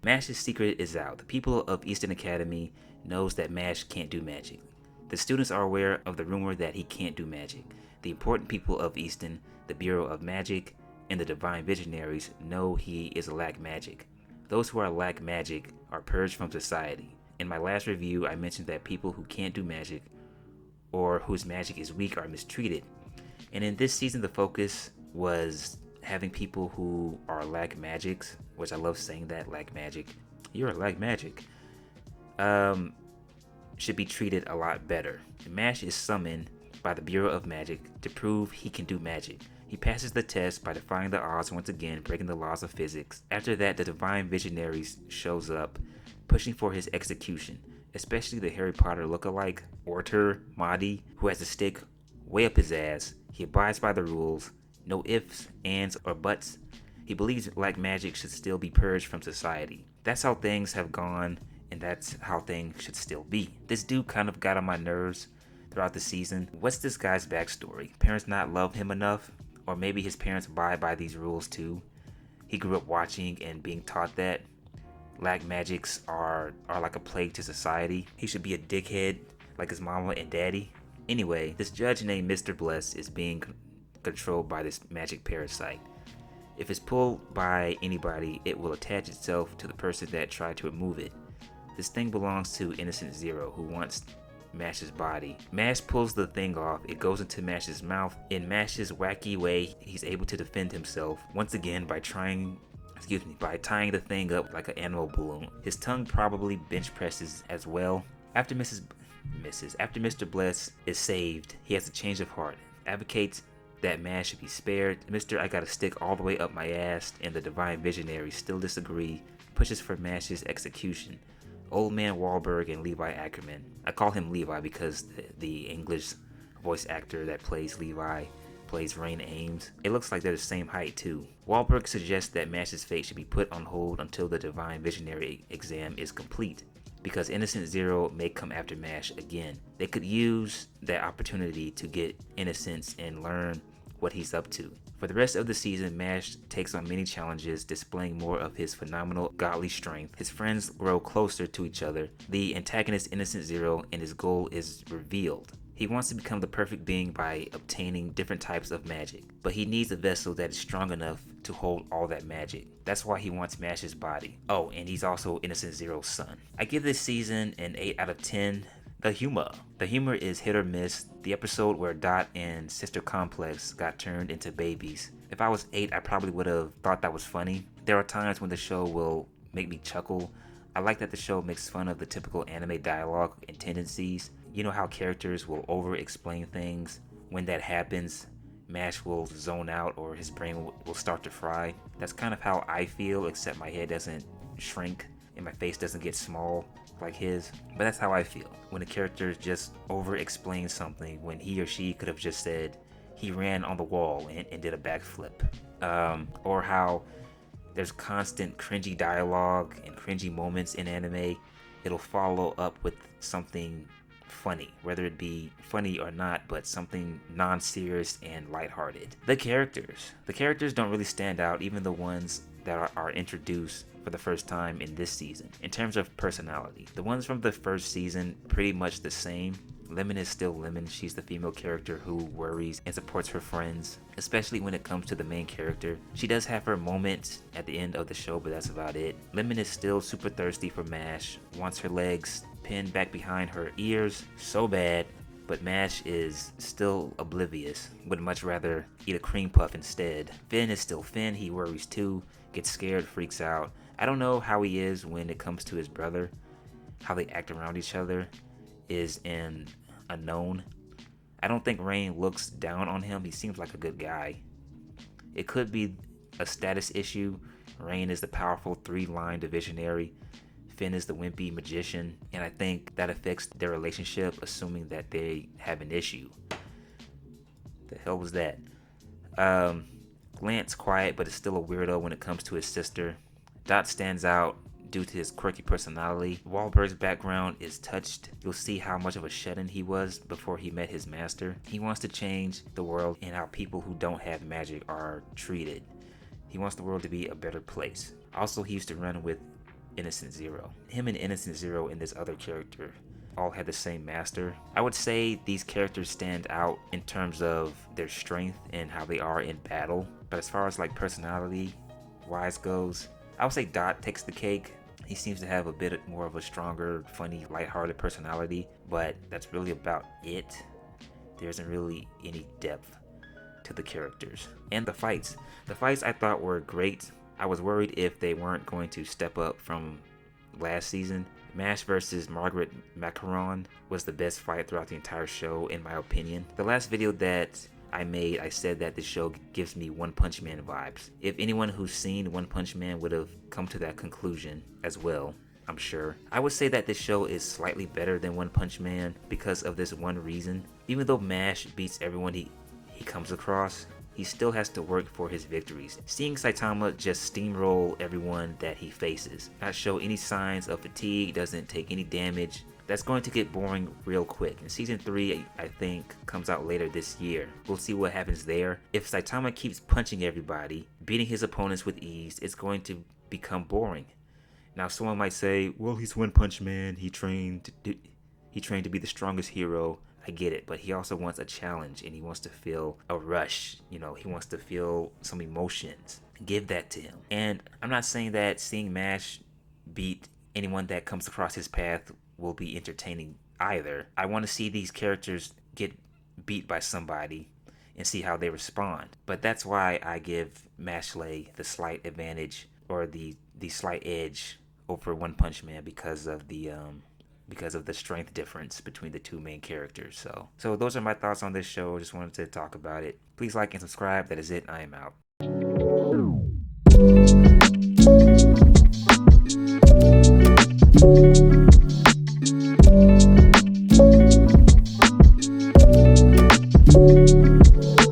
Mash's secret is out. The people of Eastern Academy knows that Mash can't do magic. The students are aware of the rumor that he can't do magic. The important people of Easton, the Bureau of Magic, and the Divine Visionaries know he is lack magic. Those who are lack magic are purged from society. In my last review, I mentioned that people who can't do magic or whose magic is weak are mistreated. And in this season, the focus was having people who are lack magics, which I love saying that, lack magic. You're a lack magic. Should be treated a lot better. Mash is summoned by the Bureau of Magic to prove he can do magic. He passes the test by defying the odds once again, breaking the laws of physics. After that, the Divine Visionaries shows up, pushing for his execution, especially the Harry Potter lookalike, Orter Mahdi, who has a stick way up his ass. He abides by the rules, no ifs, ands, or buts. He believes black magic should still be purged from society. That's how things have gone, and that's how things should still be. This dude kind of got on my nerves throughout the season. What's this guy's backstory? Parents not love him enough? Or maybe his parents abide by these rules too? He grew up watching and being taught that black magics are like a plague to society. He should be a dickhead like his mama and daddy. Anyway, this judge named Mr. Bless is being controlled by this magic parasite. If it's pulled by anybody, it will attach itself to the person that tried to remove it. This thing belongs to Innocent Zero, who wants Mash's body. Mash pulls the thing off, it goes into Mash's mouth. In Mash's wacky way, he's able to defend himself, once again by tying the thing up like an animal balloon. His tongue probably bench presses as well. After After Mr. Bless is saved, he has a change of heart, advocates that Mash should be spared. Mr. I got a stick all the way up my ass, and the Divine Visionaries still disagree, pushes for Mash's execution. Old Man Wahlberg and Levi Ackerman. I call him Levi because the English voice actor that plays Levi plays Rain Ames. It looks like they're the same height too. Wahlberg suggests that Mash's fate should be put on hold until the Divine Visionary exam is complete, because Innocent Zero may come after Mash again. They could use that opportunity to get Innocence and learn what he's up to. For the rest of the season, Mash takes on many challenges, displaying more of his phenomenal godly strength. His friends grow closer to each other. The antagonist Innocent Zero and his goal is revealed. He wants to become the perfect being by obtaining different types of magic, but he needs a vessel that is strong enough to hold all that magic. That's why he wants Mash's body. Oh, and he's also Innocent Zero's son. I give this season an 8 out of 10. The humor is hit or miss. The episode where Dot and Sister Complex got turned into babies. If I was 8, I probably would have thought that was funny. There are times when the show will make me chuckle. I like that the show makes fun of the typical anime dialogue and tendencies. You know how characters will over-explain things. When that happens, Mash will zone out or his brain will start to fry. That's kind of how I feel, except my head doesn't shrink and my face doesn't get small like his. But that's how I feel when a character just over-explains something when he or she could have just said he ran on the wall and did a backflip. Or how there's constant cringy dialogue and cringy moments in anime. It'll follow up with something funny, whether it be funny or not, but something non-serious and lighthearted. The characters don't really stand out, even the ones that are introduced for the first time in this season. In terms of personality, the ones from the first season pretty much the same. Lemon is still Lemon. She's the female character who worries and supports her friends, especially when it comes to the main character. She does have her moments at the end of the show, but that's about it. Lemon is still super thirsty for Mash, wants her legs pinned back behind her ears so bad, but Mash is still oblivious, would much rather eat a cream puff instead. Finn is still Finn. He worries too, gets scared, freaks out. I don't know how he is when it comes to his brother. How they act around each other is an unknown. I don't think Rain looks down on him. He seems like a good guy. It could be a status issue. Rain is the powerful 3-line divisionary. Finn is the wimpy magician. And I think that affects their relationship, assuming that they have an issue. The hell was that? Glant's quiet, but is still a weirdo when it comes to his sister. Dot stands out due to his quirky personality. Wahlberg's background is touched. You'll see how much of a shut-in he was before he met his master. He wants to change the world and how people who don't have magic are treated. He wants the world to be a better place. Also, he used to run with Innocent Zero. Him and Innocent Zero and this other character all had the same master. I would say these characters stand out in terms of their strength and how they are in battle. But as far as like personality wise goes, I would say Dot takes the cake. He seems to have a bit more of a stronger, funny, lighthearted personality, but that's really about it. There isn't really any depth to the characters. And the fights. The fights I thought were great. I was worried if they weren't going to step up from last season. Mash versus Margaret Macaron was the best fight throughout the entire show, in my opinion. The last video that I made, I said that the show gives me One Punch Man vibes. If anyone who's seen One Punch Man would have come to that conclusion as well, I'm sure. I would say that this show is slightly better than One Punch Man because of this one reason. Even though Mash beats everyone he comes across, he still has to work for his victories. Seeing Saitama just steamroll everyone that he faces, not show any signs of fatigue, doesn't take any damage, that's going to get boring real quick. And season 3, I think, comes out later this year. We'll see what happens there. If Saitama keeps punching everybody, beating his opponents with ease, it's going to become boring. Now someone might say, well, he's One Punch Man, he trained to be the strongest hero. I get it, but he also wants a challenge and he wants to feel a rush. He wants to feel some emotions. Give that to him. And I'm not saying that seeing Mash beat anyone that comes across his path will be entertaining either. I want to see these characters get beat by somebody and see how they respond. But that's why I give Mashle the slight advantage, or the slight edge over One Punch Man, because of the strength difference between the two main characters. So those are my thoughts on this show. I just wanted to talk about it. Please like and subscribe. That is it. I am out.